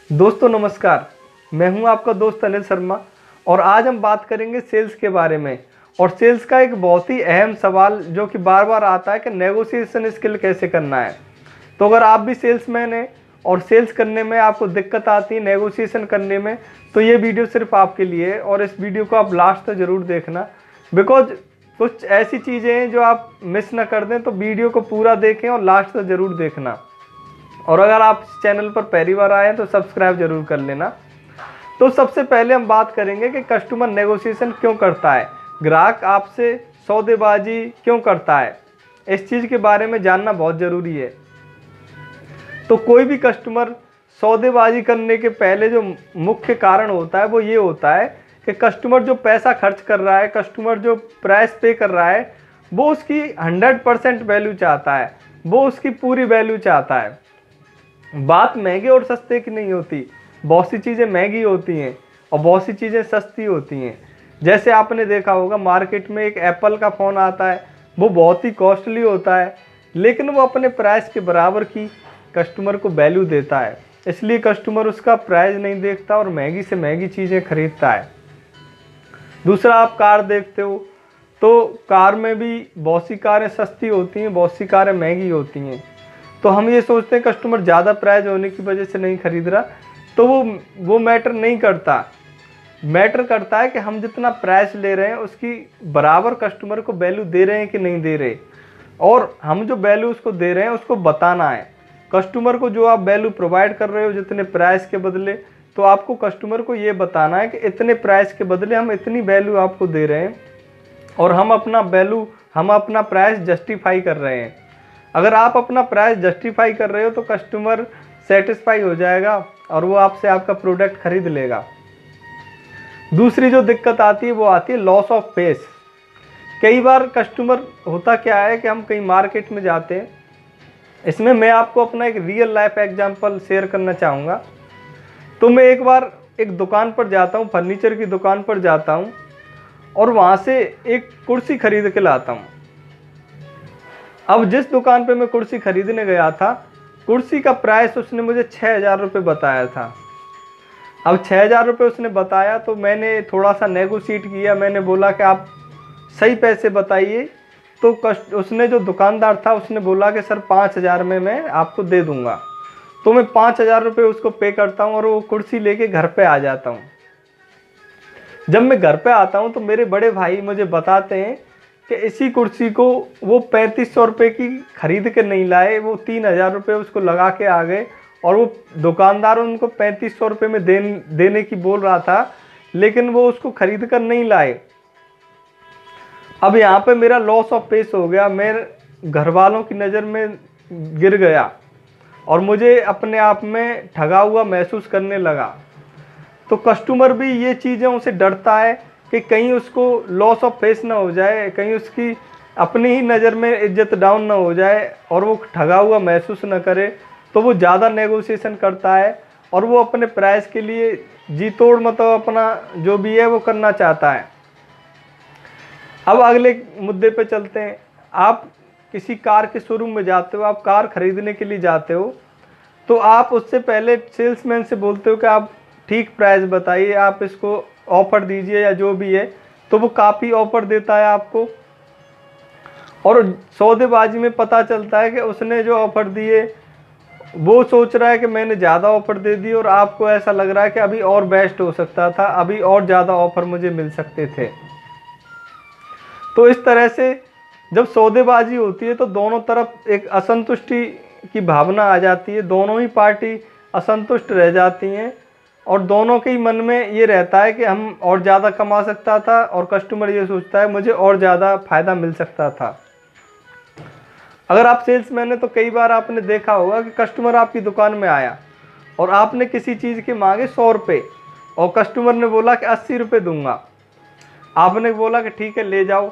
दोस्तों नमस्कार। मैं हूं आपका दोस्त अनिल शर्मा और आज हम बात करेंगे सेल्स के बारे में। और सेल्स का एक बहुत ही अहम सवाल जो कि बार बार आता है कि नेगोशिएशन स्किल कैसे करना है। तो अगर आप भी सेल्समैन हैं और सेल्स करने में आपको दिक्कत आती है नेगोशिएशन करने में, तो ये वीडियो सिर्फ आपके लिए है और इस वीडियो को आप लास्ट तक ज़रूर देखना। बिकॉज कुछ ऐसी चीज़ें हैं जो आप मिस ना कर दें, तो वीडियो को पूरा देखें और लास्ट तक ज़रूर देखना। और अगर आप इस चैनल पर पहली बार आए हैं तो सब्सक्राइब जरूर कर लेना। तो सबसे पहले हम बात करेंगे कि कस्टमर नेगोशिएशन क्यों करता है, ग्राहक आपसे सौदेबाजी क्यों करता है। इस चीज़ के बारे में जानना बहुत ज़रूरी है। तो कोई भी कस्टमर सौदेबाजी करने के पहले जो मुख्य कारण होता है वो ये होता है कि कस्टमर जो पैसा खर्च कर रहा है, कस्टमर जो प्राइस पे कर रहा है, वो उसकी 100% वैल्यू चाहता है, वो उसकी पूरी वैल्यू चाहता है। बात महंगे और सस्ते की नहीं होती। बहुत सी चीज़ें महंगी होती हैं और बहुत सी चीज़ें सस्ती होती हैं। जैसे आपने देखा होगा मार्केट में एक एप्पल का फ़ोन आता है, वो बहुत ही कॉस्टली होता है, लेकिन वो अपने प्राइस के बराबर की कस्टमर को वैल्यू देता है। इसलिए कस्टमर उसका प्राइस नहीं देखता और महंगी से महंगी चीज़ें खरीदता है। दूसरा, आप कार देखते हो तो कार में भी बहुत सी कारें सस्ती होती हैं, बहुत सी कारें महंगी होती हैं। तो हम ये सोचते हैं कस्टमर ज़्यादा प्राइस होने की वजह से नहीं खरीद रहा, तो वो मैटर नहीं करता। मैटर करता है कि हम जितना प्राइस ले रहे हैं उसकी बराबर कस्टमर को वैल्यू दे रहे हैं कि नहीं दे रहे, और हम जो वैल्यू उसको दे रहे हैं उसको बताना है कस्टमर को। जो आप वैल्यू प्रोवाइड कर रहे हो जितने प्राइस के बदले, तो आपको कस्टमर को ये बताना है कि इतने प्राइस के बदले हम इतनी वैल्यू आपको दे रहे हैं और हम अपना प्राइस जस्टिफाई कर रहे हैं। अगर आप अपना प्राइस जस्टिफाई कर रहे हो तो कस्टमर सेटिस्फाई हो जाएगा और वो आपसे आपका प्रोडक्ट खरीद लेगा। दूसरी जो दिक्कत आती है वो आती है लॉस ऑफ फेस। कई बार कस्टमर होता क्या है कि हम कहीं मार्केट में जाते हैं, इसमें मैं आपको अपना एक रियल लाइफ एग्जांपल शेयर करना चाहूँगा। तो मैं एक बार एक दुकान पर जाता हूँ, फर्नीचर की दुकान पर जाता हूँ और वहाँ से एक कुर्सी खरीद के लाता हूँ। अब जिस दुकान पे मैं कुर्सी खरीदने गया था, कुर्सी का प्राइस उसने मुझे 6,000 रुपये बताया था। अब 6,000 रुपये उसने बताया तो मैंने थोड़ा सा नेगोशिएट किया। मैंने बोला कि आप सही पैसे बताइए। तो उसने जो दुकानदार था उसने बोला कि सर 5,000 में मैं आपको दे दूंगा। तो मैं 5,000 रुपये उसको पे करता हूँ और वो कुर्सी लेके घर पे आ जाता हूँ। जब मैं घर पे आता हूँ तो मेरे बड़े भाई मुझे बताते हैं कि इसी कुर्सी को वो 3,500 रुपये की खरीद के नहीं लाए, वो 3,000 रुपये उसको लगा के आ गए और वो दुकानदार उनको 3,500 रुपये में देने की बोल रहा था, लेकिन वो उसको खरीद कर नहीं लाए। अब यहाँ पे मेरा लॉस ऑफ पेस हो गया, मेरे घर वालों की नज़र में गिर गया और मुझे अपने आप में ठगा हुआ महसूस करने लगा। तो कस्टमर भी ये चीज़ों से डरता है कि कहीं उसको लॉस ऑफ फेस ना हो जाए, कहीं उसकी अपनी ही नज़र में इज्जत डाउन ना हो जाए और वो ठगा हुआ महसूस ना करे। तो वो ज़्यादा नेगोशिएशन करता है और वो अपने प्राइस के लिए जी तोड़ मतलब अपना जो भी है वो करना चाहता है। अब अगले मुद्दे पे चलते हैं। आप किसी कार के शोरूम में जाते हो, आप कार खरीदने के लिए जाते हो, तो आप उससे पहले सेल्समैन से बोलते हो कि आप ठीक प्राइस बताइए, आप इसको ऑफ़र दीजिए या जो भी है। तो वो काफ़ी ऑफ़र देता है आपको और सौदेबाजी में पता चलता है कि उसने जो ऑफ़र दिए वो सोच रहा है कि मैंने ज़्यादा ऑफ़र दे दी और आपको ऐसा लग रहा है कि अभी और बेस्ट हो सकता था, अभी और ज़्यादा ऑफ़र मुझे मिल सकते थे। तो इस तरह से जब सौदेबाजी होती है तो दोनों तरफ एक असंतुष्टि की भावना आ जाती है, दोनों ही पार्टी असंतुष्ट रह जाती हैं और दोनों के ही मन में ये रहता है कि हम और ज़्यादा कमा सकता था और कस्टमर ये सोचता है मुझे और ज़्यादा फ़ायदा मिल सकता था। अगर आप सेल्समैन हैं तो कई बार आपने देखा होगा कि कस्टमर आपकी दुकान में आया और आपने किसी चीज़ के मांगे 100 रुपये और कस्टमर ने बोला कि 80 रुपये दूंगा। आपने बोला कि ठीक है ले जाओ,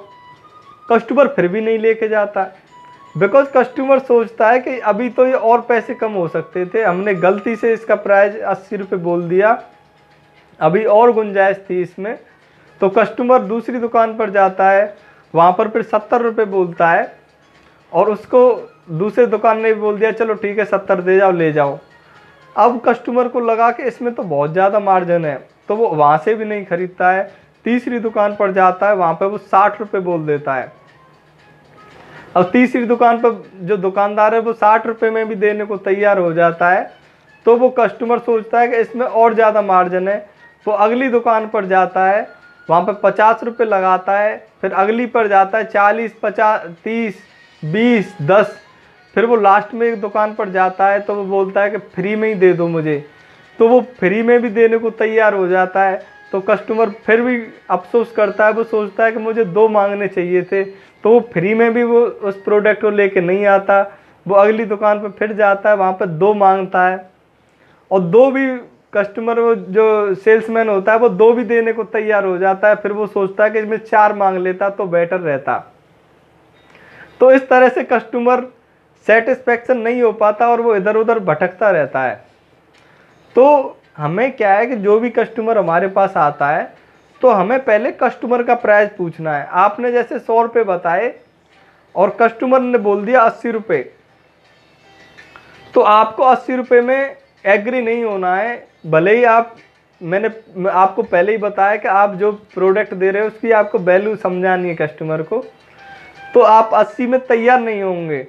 कस्टमर फिर भी नहीं लेके जाता, बिकॉज कस्टमर सोचता है कि अभी तो ये और पैसे कम हो सकते थे, हमने गलती से इसका प्राइस 80 रुपये बोल दिया, अभी और गुंजाइश थी इसमें। तो कस्टमर दूसरी दुकान पर जाता है, वहाँ पर फिर 70 रुपये बोलता है और उसको दूसरे दुकान ने भी बोल दिया चलो ठीक है 70 दे जाओ ले जाओ। अब कस्टमर को लगा कि इसमें तो बहुत ज़्यादा मार्जिन है, तो वो वहाँ से भी नहीं खरीदता है। तीसरी दुकान पर जाता है, वहाँ पे वो 60 रुपये बोल देता है। अब तीसरी दुकान पर जो दुकानदार है वो 60 रुपये में भी देने को तैयार हो जाता है, तो वो कस्टमर सोचता है कि इसमें और ज़्यादा मार्जिन है। वो अगली दुकान पर जाता है, वहाँ पे 50 रुपये लगाता है, फिर अगली पर जाता है 40, 50, 30, 20, 10, फिर वो लास्ट में एक दुकान पर जाता है, तो वो बोलता है कि फ्री में ही दे दो मुझे, तो वो फ्री में भी देने को तैयार हो जाता है। तो कस्टमर फिर भी अफसोस करता है, वो सोचता है कि मुझे 2 मांगने चाहिए थे, तो वो फ्री में भी वो उस प्रोडक्ट को लेके नहीं आता। वो अगली दुकान पर फिर जाता है, वहाँ पर 2 मांगता है, और 2 भी कस्टमर, वो जो सेल्समैन होता है वो 2 भी देने को तैयार हो जाता है। फिर वो सोचता है कि इसमें 4 मांग लेता तो बेटर रहता। तो इस तरह से कस्टमर सेटिस्फेक्शन नहीं हो पाता और वो इधर उधर भटकता रहता है। तो हमें क्या है कि जो भी कस्टमर हमारे पास आता है, तो हमें पहले कस्टमर का प्राइस पूछना है। आपने जैसे 100 रुपये बताए और कस्टमर ने बोल दिया 80 रुपये, तो आपको 80 रुपये में एग्री नहीं होना है। भले ही मैंने आपको पहले ही बताया कि आप जो प्रोडक्ट दे रहे हो उसकी आपको वैल्यू समझानी है कस्टमर को, तो आप 80 में तैयार नहीं होंगे।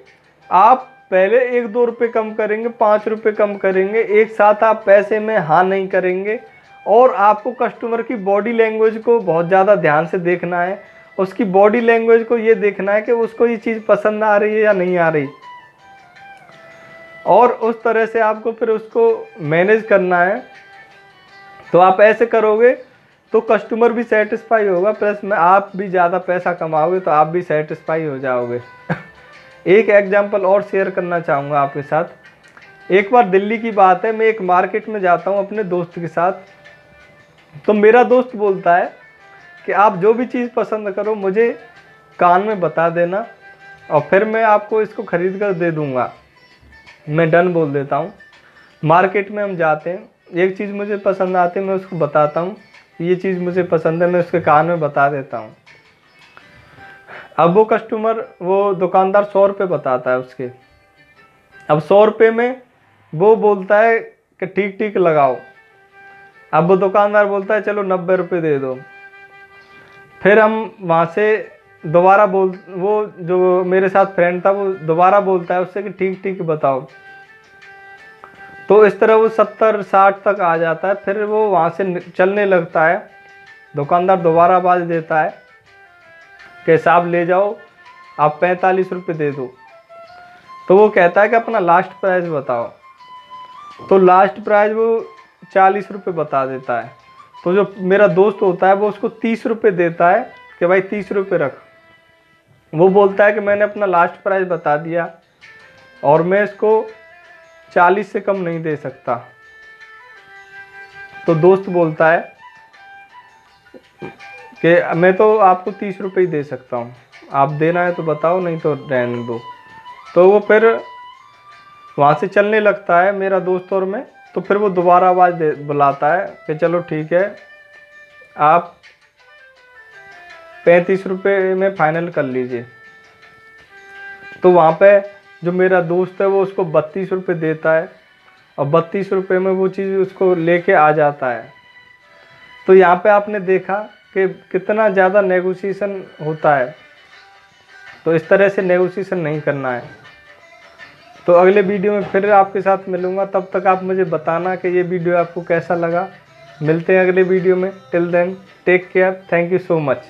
आप पहले 1-2 रुपये कम करेंगे, 5 रुपये कम करेंगे, एक साथ आप पैसे में हाँ नहीं करेंगे। और आपको कस्टमर की बॉडी लैंग्वेज को बहुत ज़्यादा ध्यान से देखना है। उसकी बॉडी लैंग्वेज को ये देखना है कि उसको ये चीज़ पसंद आ रही है या नहीं आ रही, और उस तरह से आपको फिर उसको मैनेज करना है। तो आप ऐसे करोगे तो कस्टमर भी सेटिस्फाई होगा, प्लस में आप भी ज़्यादा पैसा कमाओगे, तो आप भी सेटिस्फाई हो जाओगे। एक एग्जांपल और शेयर करना चाहूँगा आपके साथ। एक बार दिल्ली की बात है, मैं एक मार्केट में जाता हूँ अपने दोस्त के साथ, तो मेरा दोस्त बोलता है कि आप जो भी चीज़ पसंद करो मुझे कान में बता देना और फिर मैं आपको इसको ख़रीद कर दे दूँगा। मैं डन बोल देता हूँ। मार्केट में हम जाते हैं, एक चीज़ मुझे पसंद आती है, मैं उसको बताता हूँ ये चीज़ मुझे पसंद है, मैं उसके कान में बता देता हूँ। अब वो कस्टमर, वो दुकानदार 100 रुपये बताता है उसके। अब 100 रुपये में वो बोलता है कि ठीक ठीक लगाओ। अब वो दुकानदार बोलता है चलो 90 रुपये दे दो। फिर हम वहाँ से दोबारा वो जो मेरे साथ फ्रेंड था वो दोबारा बोलता है उससे कि ठीक ठीक बताओ। तो इस तरह वो 70-60 तक आ जाता है। फिर वो वहाँ से चलने लगता है। दुकानदार दोबारा आवाज़ देता है कि हिसाब ले जाओ, आप 45 रुपये दे दो। तो वो कहता है कि अपना लास्ट प्राइस बताओ। तो लास्ट प्राइस वो 40 रुपये बता देता है। तो जो मेरा दोस्त होता है वो उसको 30 रुपये देता है कि भाई 30 रुपये रख। वो बोलता है कि मैंने अपना लास्ट प्राइस बता दिया और मैं इसको 40 से कम नहीं दे सकता। तो दोस्त बोलता है कि मैं तो आपको 30 रुपये ही दे सकता हूँ, आप देना है तो बताओ, नहीं तो रहने दो। तो वो फिर वहाँ से चलने लगता है मेरा दोस्त और मैं। तो फिर वो दोबारा आवाज़ बुलाता है कि चलो ठीक है, आप 35 रुपये में फ़ाइनल कर लीजिए। तो वहाँ पे जो मेरा दोस्त है वो उसको 32 रुपये देता है और 32 रुपये में वो चीज़ उसको लेके आ जाता है। तो यहाँ पे आपने देखा कि कितना ज़्यादा नेगोशिएशन होता है। तो इस तरह से नेगोशिएशन नहीं करना है। तो अगले वीडियो में फिर आपके साथ मिलूँगा, तब तक आप मुझे बताना कि ये वीडियो आपको कैसा लगा। मिलते हैं अगले वीडियो में। Till then take care, thank you so much.